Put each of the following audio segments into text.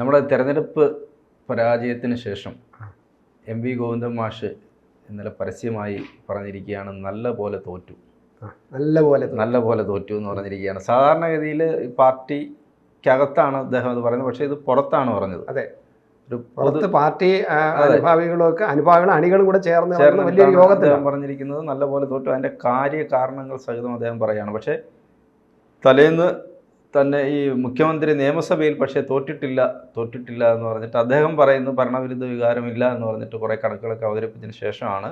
നമ്മുടെ തെരഞ്ഞെടുപ്പ് പരാജയത്തിന് ശേഷം എം.വി. ഗോവിന്ദൻ മാഷ് ഇന്നലെ പരസ്യമായി പറഞ്ഞിരിക്കുകയാണ്, നല്ല പോലെ തോറ്റു എന്ന് പറഞ്ഞിരിക്കുകയാണ്. സാധാരണഗതിയിൽ പാർട്ടിക്കകത്താണ് അദ്ദേഹം അത് പറയുന്നത്, പക്ഷേ ഇത് പുറത്താണ് പറഞ്ഞത്. അതെ, പുറത്ത് പാർട്ടി അനുഭാവികളും അണികളും കൂടെ ചേർന്ന് വലിയൊരു യോഗത്തിൽ പറഞ്ഞിരിക്കുന്നത് നല്ല പോലെ തോറ്റു. അതിൻ്റെ കാര്യകാരണങ്ങൾ സഹിതം അദ്ദേഹം പറയുകയാണ്. പക്ഷേ തലേന്ന് തന്നെ ഈ മുഖ്യമന്ത്രി നിയമസഭയിൽ പക്ഷേ തോറ്റിട്ടില്ല എന്ന് പറഞ്ഞിട്ട് അദ്ദേഹം പറയുന്നത് ഭരണവിരുദ്ധ വികാരമില്ല എന്ന് പറഞ്ഞിട്ട് കുറേ കണക്കുകളൊക്കെ അവതരിപ്പിച്ചതിന് ശേഷമാണ്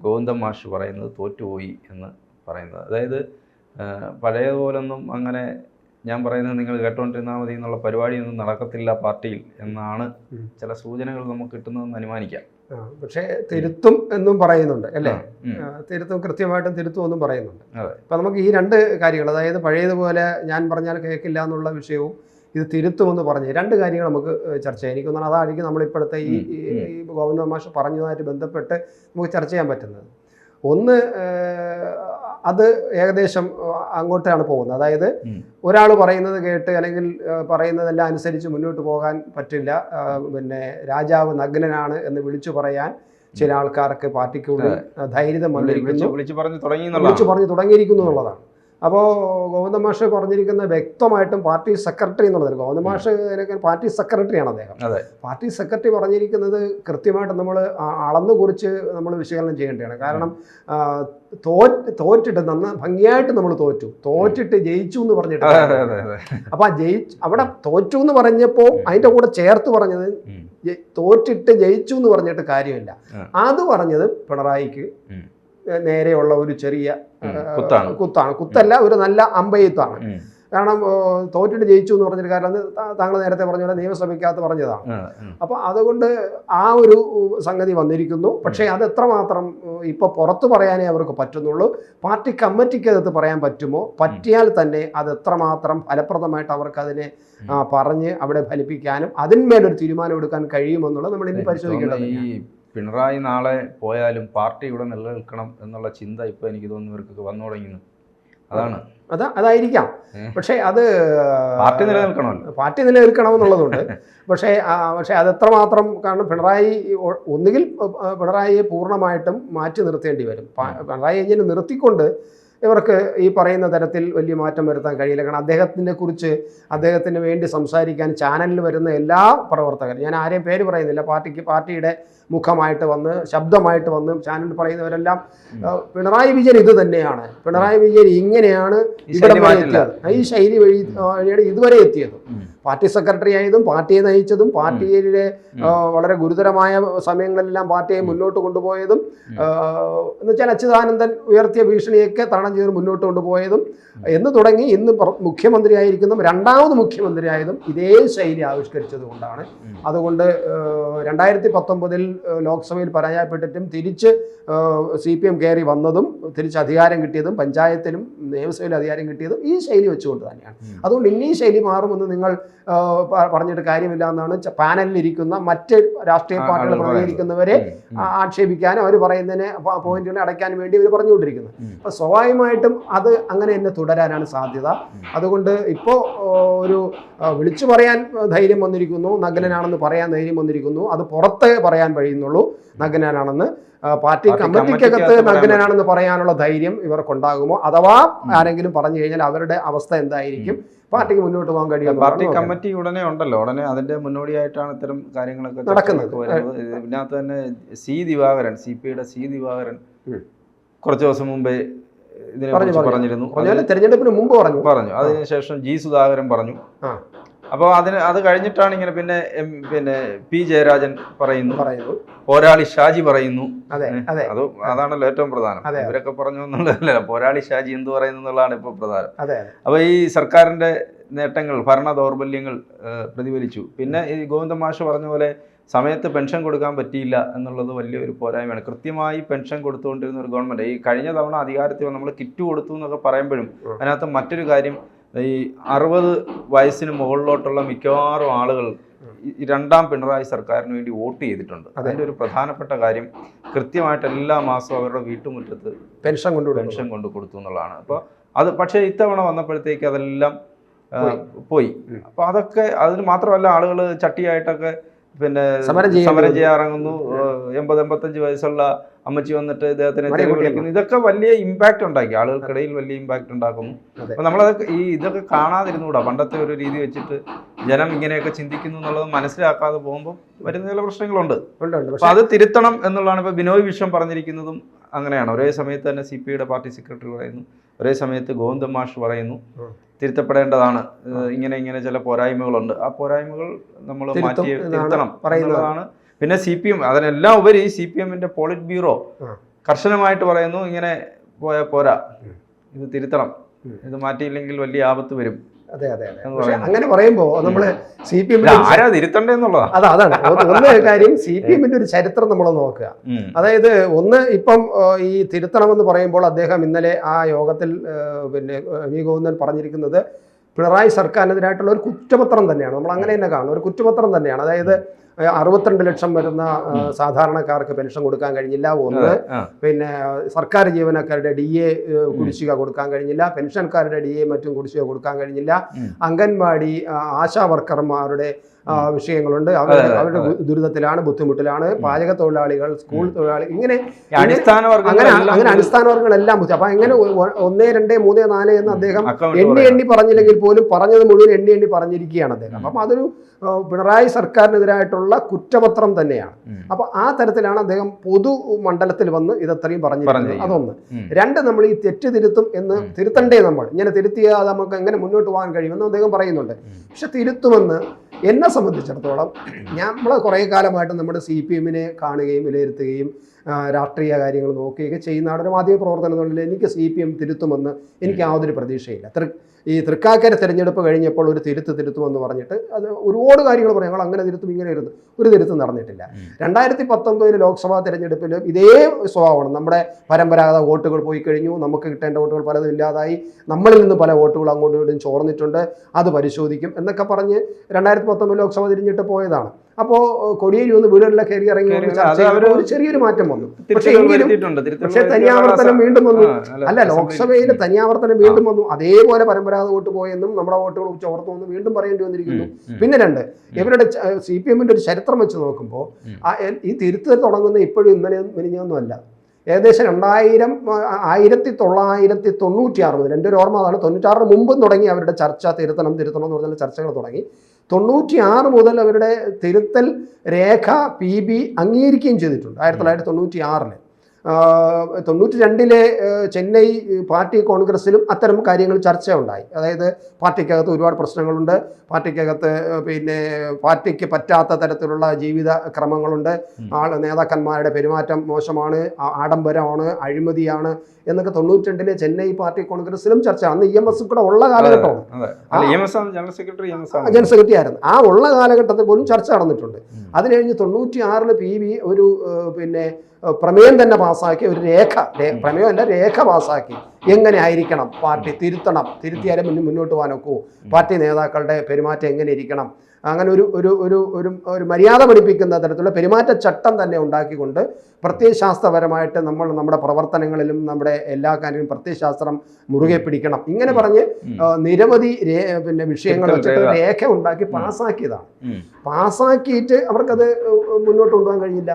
ഗോവിന്ദൻ മാഷ് പറയുന്നത് തോറ്റുപോയി എന്ന് പറയുന്നത്. അതായത് പഴയതുപോലൊന്നും അങ്ങനെ ഞാൻ പറയുന്നത് നിങ്ങൾ കേട്ടോണ്ടിരുന്നാൽ മതി എന്നുള്ള പരിപാടിയൊന്നും നടക്കത്തില്ല പാർട്ടിയിൽ എന്നാണ് ചില സൂചനകൾ നമുക്ക് കിട്ടുന്നതെന്ന് അനുമാനിക്കാം. പക്ഷേ തിരുത്തും എന്നും പറയുന്നുണ്ട് അല്ലേ? തിരുത്തും, കൃത്യമായിട്ടും തിരുത്തും എന്നും പറയുന്നുണ്ട്. അപ്പം നമുക്ക് ഈ രണ്ട് കാര്യങ്ങൾ, അതായത് പഴയതുപോലെ ഞാൻ പറഞ്ഞാൽ കേൾക്കില്ല എന്നുള്ള വിഷയവും ഇത് തിരുത്തുമെന്ന് പറഞ്ഞ് രണ്ട് കാര്യങ്ങൾ നമുക്ക് ചർച്ച ചെയ്യാം. എനിക്ക് തോന്നുന്നു അതായിരിക്കും നമ്മളിപ്പോഴത്തെ ഈ ഗോവിന്ദൻ മാഷ് പറഞ്ഞതുമായിട്ട് ബന്ധപ്പെട്ട് നമുക്ക് ചർച്ച ചെയ്യാൻ പറ്റുന്നത്. ഒന്ന്, അത് ഏകദേശം അങ്ങോട്ടാണ് പോകുന്നത്. അതായത് ഒരാൾ പറയുന്നത് കേട്ട് അല്ലെങ്കിൽ പറയുന്നതെല്ലാം അനുസരിച്ച് മുന്നോട്ട് പോകാൻ പറ്റില്ല. രാജാവ് നഗ്നനാണ് എന്ന് വിളിച്ചു പറയാൻ ചില ആൾക്കാർക്ക് പാർട്ടിക്കുള്ളിൽ ധൈര്യം വിളിച്ചു പറഞ്ഞു തുടങ്ങിയിരിക്കുന്നു എന്നുള്ളതാണ്. അപ്പോൾ ഗോവിന്ദൻ മാഷ് പറഞ്ഞിരിക്കുന്ന വ്യക്തമായിട്ടും പാർട്ടി സെക്രട്ടറി എന്നുള്ളത്, ഗോവിന്ദൻ മാഷ് പാർട്ടി സെക്രട്ടറിയാണ് അദ്ദേഹം. പാർട്ടി സെക്രട്ടറി പറഞ്ഞിരിക്കുന്നത് കൃത്യമായിട്ട് നമ്മൾ അളന്നു കുറിച്ച് നമ്മൾ വിശകലനം ചെയ്യേണ്ടതാണ്. കാരണം തോറ്റിട്ട് ഭംഗിയായിട്ട് നമ്മൾ തോറ്റിട്ട് ജയിച്ചു എന്ന് പറഞ്ഞിട്ട്, അപ്പൊ അവിടെ തോറ്റു എന്ന് പറഞ്ഞപ്പോൾ അതിന്റെ കൂടെ ചേർത്ത് പറഞ്ഞത് തോറ്റിട്ട് ജയിച്ചു എന്ന് പറഞ്ഞിട്ട് കാര്യമില്ല. അത് പറഞ്ഞത് പിണറായിക്ക് നേരെയുള്ള ഒരു ചെറിയ കുത്തല്ല, ഒരു നല്ല അമ്പെയ്ത്താണ്. കാരണം തോറ്റിട്ട് ജയിച്ചു എന്ന് പറഞ്ഞിട്ട് കാരണം താങ്കൾ നേരത്തെ പറഞ്ഞ പോലെ നിയമസഭയ്ക്കകത്ത് പറഞ്ഞതാണ്. അപ്പൊ അതുകൊണ്ട് ആ ഒരു സംഗതി വന്നിരിക്കുന്നു. പക്ഷേ അത് എത്രമാത്രം ഇപ്പൊ പുറത്തു പറയാനേ അവർക്ക് പറ്റുന്നുള്ളൂ. പാർട്ടി കമ്മിറ്റിക്കകത്ത് പറയാൻ പറ്റുമോ? പറ്റിയാൽ തന്നെ അത് എത്രമാത്രം ഫലപ്രദമായിട്ട് അവർക്ക് അതിനെ പറഞ്ഞ് അവിടെ ഫലിപ്പിക്കാനും അതിന്മേലൊരു തീരുമാനം എടുക്കാൻ കഴിയുമെന്നുള്ളത് നമ്മൾ ഇനി പരിശോധിക്കേണ്ടത്. പിണറായി നാളെ പോയാലും പാർട്ടി ഇവിടെ നിലനിൽക്കണം എന്നുള്ള ചിന്ത ഇപ്പോൾ എനിക്ക് തോന്നുന്നു ഇവർക്കൊക്കെ വന്നു തുടങ്ങുന്നു. അതായിരിക്കാം. പക്ഷേ അത് പാർട്ടി നിലനിൽക്കണമെന്നുള്ളതുണ്ട്. പക്ഷേ അതെത്രമാത്രം, കാരണം ഒന്നുകിൽ പിണറായിയെ പൂർണ്ണമായിട്ടും മാറ്റി നിർത്തേണ്ടി വരും. പിണറായി ഇങ്ങനെ നിർത്തിക്കൊണ്ട് ഇവർക്ക് ഈ പറയുന്ന തരത്തിൽ വലിയ മാറ്റം വരുത്താൻ കഴിയില്ല. കാരണം അദ്ദേഹത്തിന് വേണ്ടി സംസാരിക്കാൻ ചാനലിൽ വരുന്ന എല്ലാ പ്രവർത്തകരും, ഞാൻ ആരെയും പേര് പറയുന്നില്ല, പാർട്ടിയുടെ മുഖമായിട്ട് വന്ന് ശബ്ദമായിട്ട് വന്ന് ചാനലിൽ പറയുന്നവരെല്ലാം പിണറായി വിജയൻ ഇത് തന്നെയാണ്, പിണറായി വിജയൻ ഇങ്ങനെയാണ് ഇവിടം വരെ എത്തിയത്, ഈ ശൈലി വഴിയാണ് ഇതുവരെ എത്തിയത്. പാർട്ടി സെക്രട്ടറി ആയതും പാർട്ടിയെ നയിച്ചതും പാർട്ടിയിലെ വളരെ ഗുരുതരമായ സമയങ്ങളിലെല്ലാം പാർട്ടിയെ മുന്നോട്ട് കൊണ്ടുപോയതും എന്നുവെച്ചാൽ അച്യുതാനന്ദൻ ഉയർത്തിയ ഭീഷണിയൊക്കെ തരണം ചെയ്ത് മുന്നോട്ട് കൊണ്ടുപോയതും എന്ന് തുടങ്ങി ഇന്ന് മുഖ്യമന്ത്രിയായിരിക്കുന്നതും രണ്ടാമത് മുഖ്യമന്ത്രിയായതും ഇതേ ശൈലി ആവിഷ്കരിച്ചത് കൊണ്ടാണ്. അതുകൊണ്ട് 2019 ലോക്സഭയിൽ പരാജയപ്പെട്ടിട്ടും തിരിച്ച് CPM കയറി വന്നതും തിരിച്ച് അധികാരം കിട്ടിയതും പഞ്ചായത്തിലും നിയമസഭയിലും അധികാരം കിട്ടിയതും ഈ ശൈലി വെച്ചുകൊണ്ട് തന്നെയാണ്. അതുകൊണ്ട് ഇനി ഈ ശൈലി മാറുമെന്ന് നിങ്ങൾ പറഞ്ഞിട്ട് കാര്യമില്ല എന്നാണ് പാനലിലിരിക്കുന്ന മറ്റ് രാഷ്ട്രീയ പാർട്ടികൾ പ്രതികരിക്കുന്നവരെ ആക്ഷേപിക്കാനും അവർ പറയുന്നതിനെ പോയിന്റുകളെ അടയ്ക്കാനും വേണ്ടി ഇവർ പറഞ്ഞുകൊണ്ടിരിക്കുന്നത്. അപ്പോൾ സ്വാഭാവികമായിട്ടും അത് അങ്ങനെ തന്നെ തുടരാനാണ് സാധ്യത. അതുകൊണ്ട് ഇപ്പോൾ ഒരു വിളിച്ചു പറയാൻ ധൈര്യം വന്നിരിക്കുന്നു, നഗ്നനാണെന്ന് പറയാൻ ധൈര്യം വന്നിരിക്കുന്നു. അത് പുറത്ത് പറയാൻ കഴിയുന്നുള്ളൂ നഗ്നനാണെന്ന്. പാർട്ടി കമ്മിറ്റിക്കകത്ത് നഗ്നനാണെന്ന് പറയാനുള്ള ധൈര്യം ഇവർക്കുണ്ടാകുമോ? അഥവാ ആരെങ്കിലും പറഞ്ഞു കഴിഞ്ഞാൽ അവരുടെ അവസ്ഥ എന്തായിരിക്കും? പാർട്ടിക്ക് മുന്നോട്ട് പോകാൻ കഴിയും. പാർട്ടി കമ്മിറ്റി ഉടനെ ഉണ്ടല്ലോ, ഉടനെ അതിന്റെ മുന്നോടിയായിട്ടാണ് ഇത്തരം കാര്യങ്ങളൊക്കെ നടക്കുന്നത്. ഇതിനകത്ത് തന്നെ CPയുടെ സി ദിവാകരൻ കുറച്ച് ദിവസം മുമ്പേ ഇതിനെ പറഞ്ഞിരുന്നു. തെരഞ്ഞെടുപ്പിന് മുമ്പ് പറഞ്ഞു. അതിനുശേഷം G. സുധാകരൻ പറഞ്ഞു. അപ്പോൾ അത് കഴിഞ്ഞിട്ടാണ് ഇങ്ങനെ പിന്നെ P. ജയരാജൻ പറയുന്നു, പോരാളി ഷാജി പറയുന്നു. അതാണല്ലോ ഏറ്റവും പ്രധാനം. ഇവരൊക്കെ പറഞ്ഞു എന്നുള്ളതല്ല, പോരാളി ഷാജി എന്ത് പറയുന്നു എന്നുള്ളതാണ് ഇപ്പോൾ പ്രധാനം. അപ്പോൾ ഈ സർക്കാരിന്റെ നേട്ടങ്ങൾ, ഭരണ ദൗർബല്യങ്ങൾ പ്രതിഫലിച്ചു. പിന്നെ ഈ ഗോവിന്ദൻ മാഷ് പറഞ്ഞ പോലെ സമയത്ത് പെൻഷൻ കൊടുക്കാൻ പറ്റിയില്ല എന്നുള്ളത് വലിയൊരു പോരായ്മയാണ്. കൃത്യമായി പെൻഷൻ കൊടുത്തുകൊണ്ടിരുന്ന ഒരു ഗവൺമെൻറ് ഈ കഴിഞ്ഞ തവണ അധികാരത്തിൽ നമ്മൾ കിറ്റ് കൊടുത്തു എന്നൊക്കെ പറയുമ്പോഴും അതിനകത്ത് മറ്റൊരു കാര്യം, ഈ 60 വയസ്സിന് മുകളിലോട്ടുള്ള മിക്കവാറും ആളുകൾ ഈ രണ്ടാം പിണറായി സർക്കാരിന് വേണ്ടി വോട്ട് ചെയ്തിട്ടുണ്ട്. അതിൻ്റെ ഒരു പ്രധാനപ്പെട്ട കാര്യം കൃത്യമായിട്ട് എല്ലാ മാസവും അവരുടെ വീട്ടുമുറ്റത്ത് പെൻഷൻ കൊണ്ട് കൊടുത്തു എന്നുള്ളതാണ്. അപ്പോൾ പക്ഷേ ഇത്തവണ വന്നപ്പോഴത്തേക്ക് അതെല്ലാം പോയി. അപ്പൊ അതൊക്കെ അതിന് മാത്രമല്ല, ആളുകൾ ചട്ടിയായിട്ടൊക്കെ പിന്നെ സമരം ചെയ്യാൻ ഇറങ്ങുന്നു. 80-85 വയസ്സുള്ള അമ്മച്ചി വന്നിട്ട് ഇദ്ദേഹത്തിനെ തെരുവ് വിളിക്കുന്നു. ഇതൊക്കെ വലിയ ഇമ്പാക്ട് ഉണ്ടാക്കി, ആളുകൾക്കിടയിൽ വലിയ ഇമ്പാക്ട് ഉണ്ടാക്കുന്നു. അപ്പൊ നമ്മളതൊക്കെ ഇതൊക്കെ കാണാതിരുന്നുകൂടാ. പണ്ടത്തെ ഒരു രീതി വെച്ചിട്ട് ജനം ഇങ്ങനെയൊക്കെ ചിന്തിക്കുന്നു എന്നുള്ളത് മനസ്സിലാക്കാതെ പോകുമ്പോൾ വരുന്ന ചില പ്രശ്നങ്ങളുണ്ട്. അപ്പൊ അത് തിരുത്തണം എന്നുള്ളതാണ് ഇപ്പൊ ബിനോയ് വിശ്വം പറഞ്ഞിരിക്കുന്നതും അങ്ങനെയാണ്. ഒരേ സമയത്ത് തന്നെ CPIയുടെ പാർട്ടി സെക്രട്ടറി പറയുന്നു, ഒരേ സമയത്ത് ഗോവിന്ദൻ മാഷ് പറയുന്നു തിരുത്തപ്പെടേണ്ടതാണ്, ഇങ്ങനെ ചില പോരായ്മകളുണ്ട്, ആ പോരായ്മകൾ നമ്മൾ മാറ്റി തിരുത്തണം എന്നുള്ളതാണ്. പിന്നെ CPM അതിനെല്ലാം ഉപരി CPMന്റെ പോളിറ്റ് ബ്യൂറോ കർശനമായിട്ട് പറയുന്നു, ഇങ്ങനെ പോയാൽ പോരാ, ഇത് തിരുത്തണം, ഇത് മാറ്റിയില്ലെങ്കിൽ വലിയ ആപത്ത് വരും. അതെ അതെ അതെ. പക്ഷെ അങ്ങനെ പറയുമ്പോൾ നമ്മൾ CPM ആരാ തിരുത്തണ്ടേന്നുള്ളതാണ്. അതാണ് ഒന്ന് കാര്യം. CPMന്റെ ഒരു ചരിത്രം നമ്മൾ നോക്കുക. അതായത് ഒന്ന് ഇപ്പം ഈ തിരുത്തണമെന്ന് പറയുമ്പോൾ അദ്ദേഹം ഇന്നലെ ആ യോഗത്തിൽ പിന്നെ വി ഗോവിന്ദൻ പറഞ്ഞിരിക്കുന്നത് പിണറായി സർക്കാരിനെതിരായിട്ടുള്ള ഒരു കുറ്റപത്രം തന്നെയാണ്. നമ്മൾ അങ്ങനെ തന്നെ കാണും, ഒരു കുറ്റപത്രം തന്നെയാണ്. അതായത് 62 ലക്ഷം വരുന്ന സാധാരണക്കാർക്ക് പെൻഷൻ കൊടുക്കാൻ കഴിഞ്ഞില്ല, ഒന്ന്. പിന്നെ സർക്കാർ ജീവനക്കാരുടെ DA കുടിശ്ശിക കൊടുക്കാൻ കഴിഞ്ഞില്ല, പെൻഷൻകാരുടെ DA മറ്റും കുടിശ്ശിക കൊടുക്കാൻ കഴിഞ്ഞില്ല, അംഗൻവാടി ആശാ വർക്കർമാരുടെ വിഷയങ്ങളുണ്ട്, അവരുടെ ദുരിതത്തിലാണ്, ബുദ്ധിമുട്ടിലാണ്, പാചക തൊഴിലാളികൾ, സ്കൂൾ തൊഴിലാളികൾ, ഇങ്ങനെ അങ്ങനെ അടിസ്ഥാന വർഗങ്ങളെല്ലാം. അപ്പൊ എങ്ങനെ 1, 2, 3, 4 എന്ന് അദ്ദേഹം എണ്ണി പറഞ്ഞില്ലെങ്കിൽ പോലും പറഞ്ഞത് മുഴുവൻ എണ്ണി പറഞ്ഞിരിക്കുകയാണ് അദ്ദേഹം. അപ്പം അതൊരു പിണറായി സർക്കാരിനെതിരായിട്ടുള്ള കുറ്റപത്രം തന്നെയാണ്. അപ്പൊ ആ തരത്തിലാണ് അദ്ദേഹം പൊതു മണ്ഡലത്തിൽ വന്ന് ഇതത്രയും പറഞ്ഞിരിക്കുന്നത്. അതൊന്ന്. രണ്ട്, നമ്മൾ ഈ തെറ്റ് തിരുത്തും എന്ന് തിരുത്തണ്ടേ, നമ്മൾ ഇങ്ങനെ തിരുത്തിയാൽ നമുക്ക് എങ്ങനെ മുന്നോട്ട് പോകാൻ കഴിയുമെന്ന് അദ്ദേഹം പറയുന്നുണ്ട്. പക്ഷെ തിരുത്തുമെന്ന് എന്നെ സംബന്ധിച്ചിടത്തോളം നമ്മൾ കുറേ കാലമായിട്ട് നമ്മുടെ CPMനെ കാണുകയും വിലയിരുത്തുകയും രാഷ്ട്രീയ കാര്യങ്ങൾ നോക്കുകയൊക്കെ ചെയ്യുന്ന ഒരു മാധ്യമ പ്രവർത്തനങ്ങളിൽ എനിക്ക് CPM തിരുത്തുമെന്ന് എനിക്ക് യാതൊരു പ്രതീക്ഷയില്ല. ഈ തൃക്കാക്കര തെരഞ്ഞെടുപ്പ് കഴിഞ്ഞപ്പോൾ ഒരു തിരുത്തുമെന്ന് പറഞ്ഞിട്ട് അത് ഒരുപാട് കാര്യങ്ങൾ പറയും, ഞങ്ങൾ അങ്ങനെ തിരുത്തും ഇങ്ങനെ ഇരുന്നു, ഒരു തിരുത്തും നടന്നിട്ടില്ല. 2019 ലോക്സഭാ തെരഞ്ഞെടുപ്പിൽ ഇതേ സ്വഭാവമാണ്. നമ്മുടെ പരമ്പരാഗത വോട്ടുകൾ പോയി കഴിഞ്ഞു, നമുക്ക് കിട്ടേണ്ട വോട്ടുകൾ പലതും ഇല്ലാതായി, നമ്മളിൽ നിന്ന് പല വോട്ടുകൾ അങ്ങോട്ടും ഇങ്ങോട്ടും ചോർന്നിട്ടുണ്ട്, അത് പരിശോധിക്കും എന്നൊക്കെ പറഞ്ഞ് 2019 ലോക്സഭ തിരിഞ്ഞിട്ട് പോയതാണ്. അപ്പോൾ കൊടിയേരി ഒന്ന് വീടുകളിലെ കയറി ഇറങ്ങി ഒരു ചെറിയൊരു മാറ്റം വന്നു. പക്ഷേ തനിയാവർത്തനം വീണ്ടും വന്നു. അല്ല, ലോക്സഭയിൽ തനിയാവർത്തനം വീണ്ടും വന്നു. അതേപോലെ പരമ്പരാഗത വോട്ട് പോയെന്നും നമ്മുടെ വോട്ടുകൾ ചോർത്തു എന്ന് വീണ്ടും പറയേണ്ടി വന്നിരിക്കുന്നു. പിന്നെ രണ്ട്, ഇവരുടെ CPMന്റെ ഒരു ചരിത്രം വെച്ച് നോക്കുമ്പോൾ ഈ തിരുത്തൽ തുടങ്ങുന്ന ഇപ്പോഴും ഇന്നലെ മിനിഞ്ഞൊന്നുമല്ല. ഏകദേശം 1996 മുതൽ, എൻ്റെ ഒരു ഓർമ്മ അതാണ്, 96 മുമ്പും തുടങ്ങി അവരുടെ ചർച്ച, തിരുത്തണം എന്ന് പറഞ്ഞ ചർച്ചകൾ തുടങ്ങി. 96 മുതൽ അവരുടെ തിരുത്തൽ രേഖ PB അംഗീകരിക്കുകയും ചെയ്തിട്ടുണ്ട്. 1996. 92 ചെന്നൈ പാർട്ടി കോൺഗ്രസിലും അത്തരം കാര്യങ്ങൾ ചർച്ച ഉണ്ടായി. അതായത് പാർട്ടിക്കകത്ത് ഒരുപാട് പ്രശ്നങ്ങളുണ്ട്, പാർട്ടിക്കകത്ത് പിന്നെ പാർട്ടിക്ക് പറ്റാത്ത തരത്തിലുള്ള ജീവിത ക്രമങ്ങളുണ്ട്, നേതാക്കന്മാരുടെ പെരുമാറ്റം മോശമാണ്, ആഡംബരമാണ്, അഴിമതിയാണ് എന്നൊക്കെ 92 ചെന്നൈ പാർട്ടി കോൺഗ്രസിലും ചർച്ച. അന്ന് EMS കൂടെ ഉള്ള കാലഘട്ടമാണ്, ജനറൽ സെക്രട്ടറി ആയിരുന്നു. ആ ഉള്ള കാലഘട്ടത്തിൽ പോലും ചർച്ച നടന്നിട്ടുണ്ട്. അത് കഴിഞ്ഞ് 96 PB ഒരു പിന്നെ പ്രമേയം തന്നെ പാസ്സാക്കി, ഒരു പ്രമേയമല്ല രേഖ പാസ്സാക്കി, എങ്ങനെ ആയിരിക്കണം പാർട്ടി, തിരുത്തിയാലും മുന്നോട്ട് പോകാനൊക്കൂ, പാർട്ടി നേതാക്കളുടെ പെരുമാറ്റം എങ്ങനെ ഇരിക്കണം, അങ്ങനെ ഒരു മര്യാദ പഠിപ്പിക്കുന്ന തരത്തിലുള്ള പെരുമാറ്റച്ചട്ടം തന്നെ ഉണ്ടാക്കിക്കൊണ്ട് പ്രത്യയശാസ്ത്രപരമായിട്ട് നമ്മൾ നമ്മുടെ പ്രവർത്തനങ്ങളിലും നമ്മുടെ എല്ലാ കാര്യങ്ങളും പ്രത്യയശാസ്ത്രം മുറുകെ പിടിക്കണം, ഇങ്ങനെ പറഞ്ഞ് നിരവധി പിന്നെ വിഷയങ്ങൾ വെച്ചിട്ട് രേഖ ഉണ്ടാക്കി പാസ്സാക്കിയതാണ്. പാസ്സാക്കിയിട്ട് അവർക്കത് മുന്നോട്ട് കൊണ്ടുപോകാൻ കഴിഞ്ഞില്ല.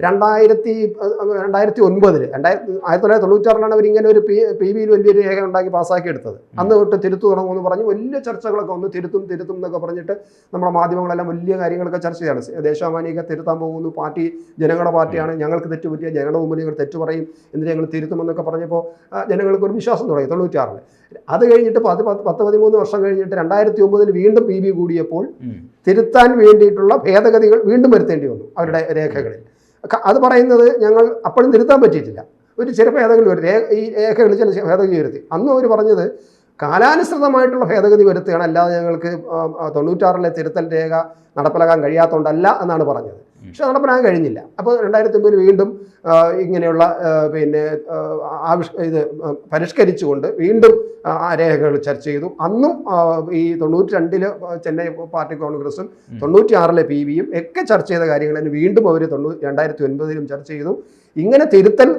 1996 അവരിങ്ങനെ ഒരു PBയിൽ വലിയൊരു രേഖ ഉണ്ടാക്കി പാസ്സാക്കി എടുത്തത്. അന്ന് തൊട്ട് തിരുത്തു തുടങ്ങുമെന്ന് പറഞ്ഞ് വലിയ ചർച്ചകളൊക്കെ ഒന്ന് തിരുത്തും എന്നൊക്കെ പറഞ്ഞിട്ട് നമ്മുടെ മാധ്യമങ്ങളെല്ലാം വലിയ കാര്യങ്ങളൊക്കെ ചർച്ച ചെയ്യാണ്. ദേശാഭിമാനിയൊക്കെ തിരുത്താൻ പോകുന്നു, പാർട്ടി ജനങ്ങളുടെ പാർട്ടിയാണ്, ഞങ്ങൾക്ക് തെറ്റ് പറ്റിയ ജനങ്ങളുടെ മുമ്പിൽ ഞങ്ങൾ തെറ്റ് പറയും, എന്നിട്ട് ഞങ്ങൾ തിരുത്തുമെന്നൊക്കെ പറഞ്ഞപ്പോൾ ജനങ്ങൾക്ക് ഒരു വിശ്വാസം തുടങ്ങി 96. അത് കഴിഞ്ഞിട്ട് 10-13 വർഷം കഴിഞ്ഞിട്ട് 2009 വീണ്ടും PB കൂടിയപ്പോൾ തിരുത്താൻ വേണ്ടിയിട്ടുള്ള ഭേദഗതികൾ വീണ്ടും വരുത്തേണ്ടി വന്നു അവരുടെ രേഖകളിൽ. അത് പറയുന്നത് ഞങ്ങൾ അപ്പോഴും തിരുത്താൻ പറ്റിയിട്ടില്ല, ഒരു ചില ഭേദഗതി ഈ രേഖകളിൽ ചില ഭേദഗതി വരുത്തി. അന്ന് അവർ പറഞ്ഞത് കാലാനുസൃതമായിട്ടുള്ള ഭേദഗതി വരുത്തുകയാണ്, അല്ലാതെ ഞങ്ങൾക്ക് 96 തിരുത്തൽ രേഖ നടപ്പിലാക്കാൻ കഴിയാത്തതുകൊണ്ടല്ല എന്നാണ് പറഞ്ഞത്. പക്ഷെ നടപ്പിലാക്കാൻ കഴിഞ്ഞില്ല. അപ്പോൾ 2009 വീണ്ടും ഇങ്ങനെയുള്ള പിന്നെ ഇത് പരിഷ്കരിച്ചുകൊണ്ട് വീണ്ടും ആ രേഖകൾ ചർച്ച ചെയ്തു. അന്നും ഈ 92 ചെന്നൈ പാർട്ടി കോൺഗ്രസും 96 PBയും ഒക്കെ ചർച്ച ചെയ്ത കാര്യങ്ങൾ തന്നെ വീണ്ടും അവർ 2009 ചർച്ച ചെയ്തു. ഇങ്ങനെ തിരുത്തൽ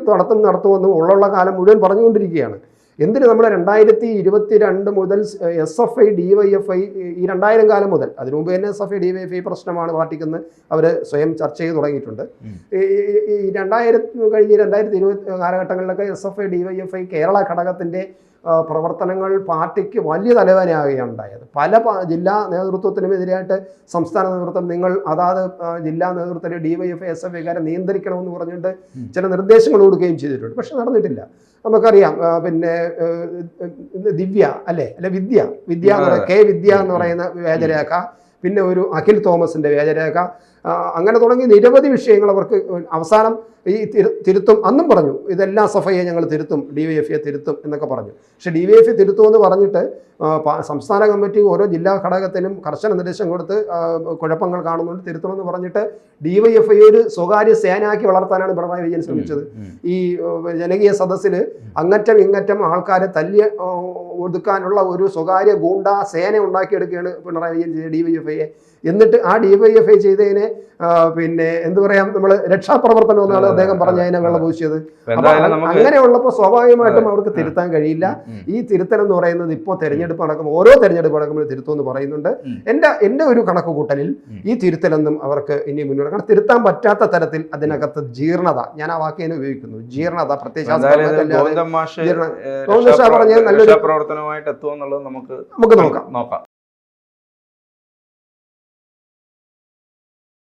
നടത്തുമെന്നും ഉള്ള കാലം മുഴുവൻ പറഞ്ഞുകൊണ്ടിരിക്കുകയാണ്. എന്തിന് നമ്മൾ 2022 മുതൽ SFI DYFI ഈ 2000 കാലം മുതൽ, അതിനു മുമ്പ് തന്നെ SFI DYFI പ്രശ്നമാണ് പാർട്ടിക്കെന്ന് അവർ സ്വയം ചർച്ച ചെയ്ത് തുടങ്ങിയിട്ടുണ്ട്. ഈ 2000 കഴിഞ്ഞ് 2020 കാലഘട്ടങ്ങളിലൊക്കെ SFI DYFI കേരള ഘടകത്തിൻ്റെ പ്രവർത്തനങ്ങൾ പാർട്ടിക്ക് വലിയ തലവേദനയാവുകയാണ് ഉണ്ടായത്. പല ജില്ലാ നേതൃത്വത്തിനുമെതിരായിട്ട് സംസ്ഥാന നേതൃത്വം നിങ്ങൾ അതാത് ജില്ലാ നേതൃത്വത്തിലെ DYFI SFIക്കാരെ നിയന്ത്രിക്കണമെന്ന് പറഞ്ഞിട്ട് ചില നിർദ്ദേശങ്ങൾ കൊടുക്കുകയും ചെയ്തിട്ടുണ്ട്. പക്ഷെ നടന്നിട്ടില്ല. നമുക്കറിയാം, പിന്നെ ദിവ്യ അല്ലേ വിദ്യ എന്ന് പറയുന്ന വിദ്യ എന്ന് പറയുന്ന വ്യാജരേഖ, പിന്നെ ഒരു അഖിൽ തോമസിൻ്റെ വ്യാജരേഖ, അങ്ങനെ തുടങ്ങി നിരവധി വിഷയങ്ങൾ അവർക്ക് അവസാനം ഈ തിരുത്തും. അന്നും പറഞ്ഞു ഇതെല്ലാം SFIയെ ഞങ്ങൾ തിരുത്തും, DYFIയെ തിരുത്തും എന്നൊക്കെ പറഞ്ഞു. പക്ഷേ DYFI തിരുത്തുമെന്ന് പറഞ്ഞിട്ട് സംസ്ഥാന കമ്മിറ്റി ഓരോ ജില്ലാ ഘടകത്തിനും കർശന നിർദ്ദേശം കൊടുത്ത് കുഴപ്പങ്ങൾ കാണുന്നുണ്ട്, തിരുത്തണമെന്ന് പറഞ്ഞിട്ട് DYFI ഒരു സ്വകാര്യ സേനയാക്കി വളർത്താനാണ് പിണറായി വിജയൻ ശ്രമിച്ചത്. ഈ ജനകീയ സദസ്സിൽ അങ്ങറ്റം ഇങ്ങറ്റം ആൾക്കാരെ തല്ലി ഒതുക്കാനുള്ള ഒരു സ്വകാര്യ ഗൂണ്ട സേന ഉണ്ടാക്കിയെടുക്കുകയാണ് പിണറായി വിജയൻ ചെയ്ത DYFIയെ. എന്നിട്ട് ആ DYFI ചെയ്തതിനെ പിന്നെ എന്ത് പറയാം, നമ്മൾ രക്ഷാപ്രവർത്തനം എന്നാണ് അദ്ദേഹം പറഞ്ഞ അതിനെ വെള്ളപൂശിയത്. അങ്ങനെയുള്ളപ്പോൾ സ്വാഭാവികമായിട്ടും അവർക്ക് തിരുത്താൻ കഴിയില്ല. ഈ തിരുത്തൽ എന്ന് പറയുന്നത് ഇപ്പോൾ തെരഞ്ഞെടുപ്പ് നടക്കുമ്പോൾ ഓരോ തെരഞ്ഞെടുപ്പ് നടക്കുമ്പോൾ തിരുത്തുമെന്ന് പറയുന്നുണ്ട്. എൻ്റെ ഒരു കണക്ക് കൂട്ടലിൽ ഈ തിരുത്തലൊന്നും അവർക്ക് ഇനി മുന്നോട്ട്, കാരണം തിരുത്താൻ പറ്റാത്ത തരത്തിൽ അതിനകത്ത് ജീർണത, ഞാൻ ആ വാക്കിനെ ഉപയോഗിക്കുന്നു, ജീർണത, പ്രത്യേകിച്ച് പറഞ്ഞ നല്ലൊരു പ്രവർത്തനമായിട്ട് എത്തുമെന്നുള്ളത് നമുക്ക് നോക്കാം.